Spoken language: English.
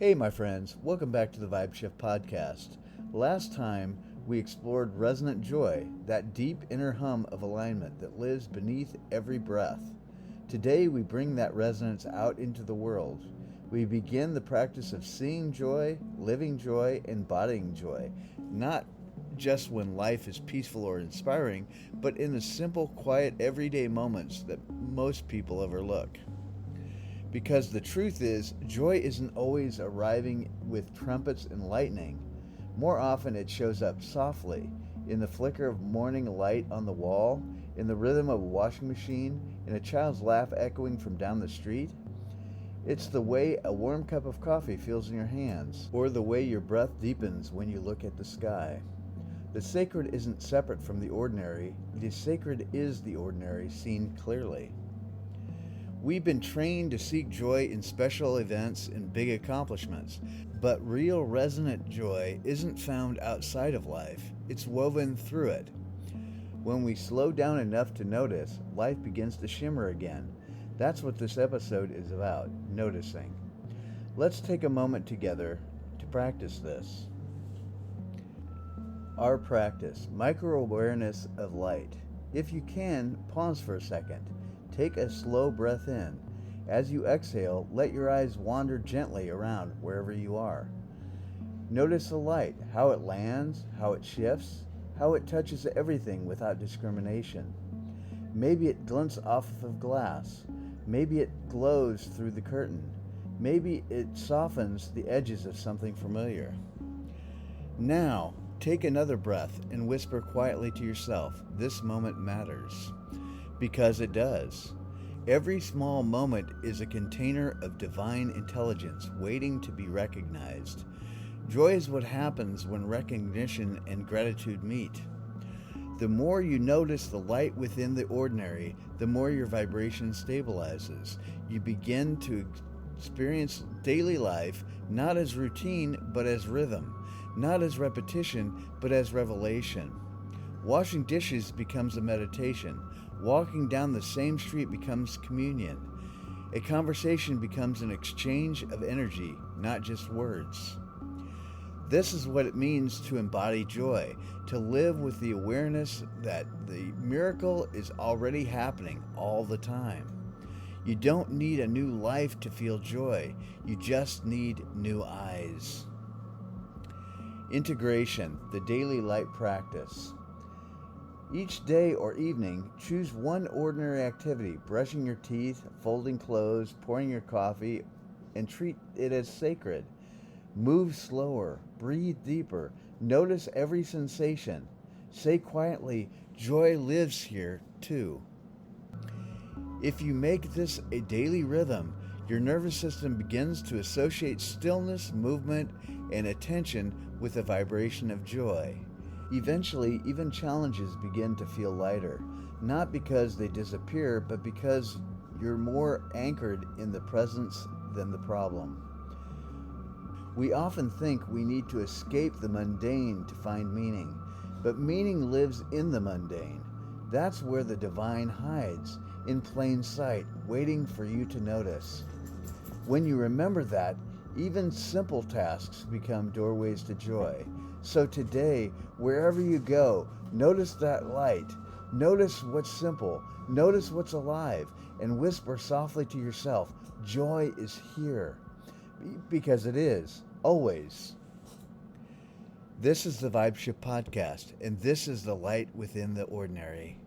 Hey, my friends, welcome back to the VybeShift podcast. Last time, we explored resonant joy, that deep inner hum of alignment that lives beneath every breath. Today, we bring that resonance out into the world. We begin the practice of seeing joy, living joy, embodying joy, not just when life is peaceful or inspiring, but in the simple, quiet, everyday moments that most people overlook. Because the truth is, joy isn't always arriving with trumpets and lightning. More often it shows up softly, in the flicker of morning light on the wall, in the rhythm of a washing machine, in a child's laugh echoing from down the street. It's the way a warm cup of coffee feels in your hands, or the way your breath deepens when you look at the sky. The sacred isn't separate from the ordinary. The sacred is the ordinary seen clearly. We've been trained to seek joy in special events and big accomplishments, but real resonant joy isn't found outside of life. It's woven through it. When we slow down enough to notice, life begins to shimmer again. That's what this episode is about, noticing. Let's take a moment together to practice this. Our practice, micro-awareness of light. If you can, pause for a second. Take a slow breath in. As you exhale, let your eyes wander gently around wherever you are. Notice the light, how it lands, how it shifts, how it touches everything without discrimination. Maybe it glints off of glass. Maybe it glows through the curtain. Maybe it softens the edges of something familiar. Now, take another breath and whisper quietly to yourself, "This moment matters." Because it does. Every small moment is a container of divine intelligence waiting to be recognized. Joy is what happens when recognition and gratitude meet. The more you notice the light within the ordinary, the more your vibration stabilizes. You begin to experience daily life not as routine, but as rhythm, not as repetition, but as revelation. Washing dishes becomes a meditation. Walking down the same street becomes communion. A conversation becomes an exchange of energy, not just words. This is what it means to embody joy, to live with the awareness that the miracle is already happening all the time. You don't need a new life to feel joy. You just need new eyes. Integration, the daily light practice. Each day or evening, choose one ordinary activity, brushing your teeth, folding clothes, pouring your coffee, and treat it as sacred. Move slower, breathe deeper, notice every sensation. Say quietly, "Joy lives here too." If you make this a daily rhythm, your nervous system begins to associate stillness, movement, and attention with the vibration of joy. Eventually, even challenges begin to feel lighter, not because they disappear, but because you're more anchored in the presence than the problem. We often think we need to escape the mundane to find meaning, but meaning lives in the mundane. That's where the divine hides, in plain sight, waiting for you to notice. When you remember that, even simple tasks become doorways to joy. So today, wherever you go, notice that light. Notice what's simple. Notice what's alive. And whisper softly to yourself, "Joy is here." Because it is, always. This is the VybeShift podcast, and this is the light within the ordinary.